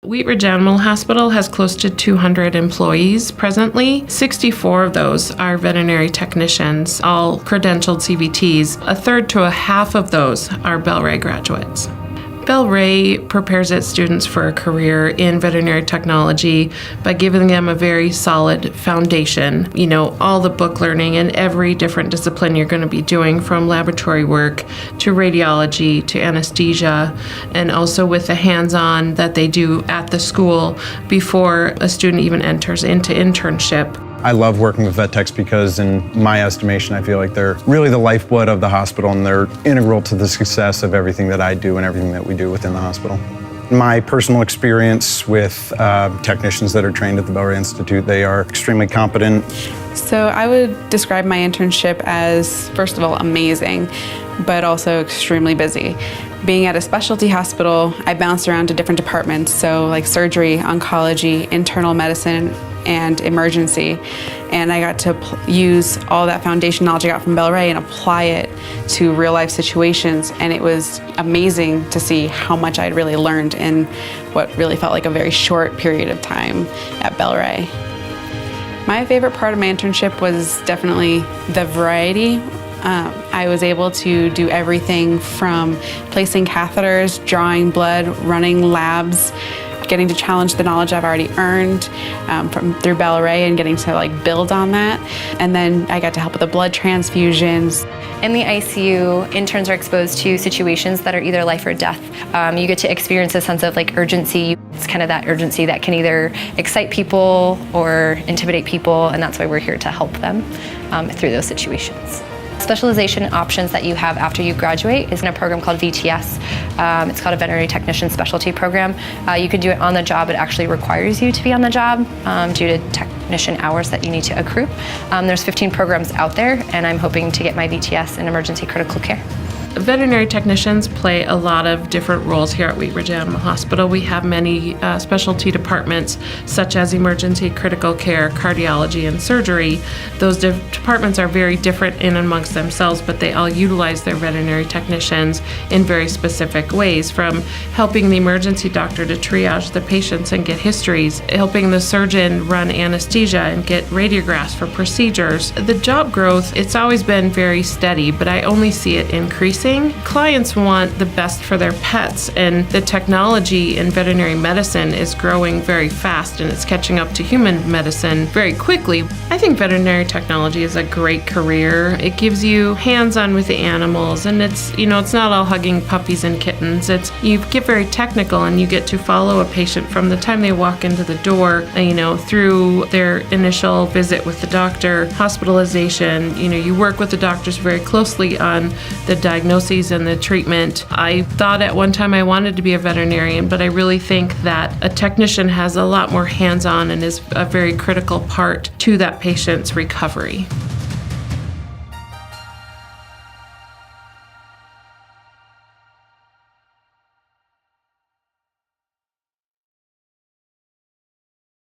Wheat Ridge Animal Hospital has close to 200 employees presently. 64 of those are veterinary technicians, all credentialed CVTs. A third to a half of those are Bel Rea graduates. Bel Rea prepares its students for a career in veterinary technology by giving them a very solid foundation. You know, all the book learning in every different discipline you're going to be doing, from laboratory work to radiology to anesthesia, and also with the hands-on that they do at the school before a student even enters into internship. I love working with vet techs because, in my estimation, I feel like they're really the lifeblood of the hospital, and they're integral to the success of everything that I do and everything that we do within the hospital. My personal experience with technicians that are trained at the Bel Rea Institute, they are extremely competent. So I would describe my internship as, first of all, amazing, but also extremely busy. Being at a specialty hospital, I bounced around to different departments, so like surgery, oncology, internal medicine, and emergency. And I got to use all that foundation knowledge I got from Bel Rea and apply it to real life situations. And it was amazing to see how much I'd really learned in what really felt like a very short period of time at Bel Rea. My favorite part of my internship was definitely the variety. I was able to do everything from placing catheters, drawing blood, running labs, getting to challenge the knowledge I've already earned through Bel Rea and getting to build on that. And then I got to help with the blood transfusions. In the ICU, interns are exposed to situations that are either life or death. You get to experience a sense of urgency. It's kind of that urgency that can either excite people or intimidate people, and that's why we're here to help them through those situations. Specialization options that you have after you graduate is in a program called VTS. It's called a Veterinary Technician Specialty Program. You can do it on the job. It actually requires you to be on the job due to technician hours that you need to accrue. There's 15 programs out there, and I'm hoping to get my VTS in emergency critical care. Veterinary technicians play a lot of different roles here at Wheat Ridge Animal Hospital. We have many specialty departments such as emergency critical care, cardiology, and surgery. Those departments are very different in amongst themselves, but they all utilize their veterinary technicians in very specific ways, from helping the emergency doctor to triage the patients and get histories, helping the surgeon run anesthesia and get radiographs for procedures. The job growth, it's always been very steady, but I only see it increasing. Clients want the best for their pets, and the technology in veterinary medicine is growing very fast, and it's catching up to human medicine very quickly. I think veterinary technology is a great career. It gives you hands-on with the animals, and it's not all hugging puppies and kittens. You get very technical, and you get to follow a patient from the time they walk into the door, through their initial visit with the doctor, hospitalization. You work with the doctors very closely on the diagnosis and the treatment. I thought at one time I wanted to be a veterinarian, but I really think that a technician has a lot more hands-on and is a very critical part to that patient's recovery.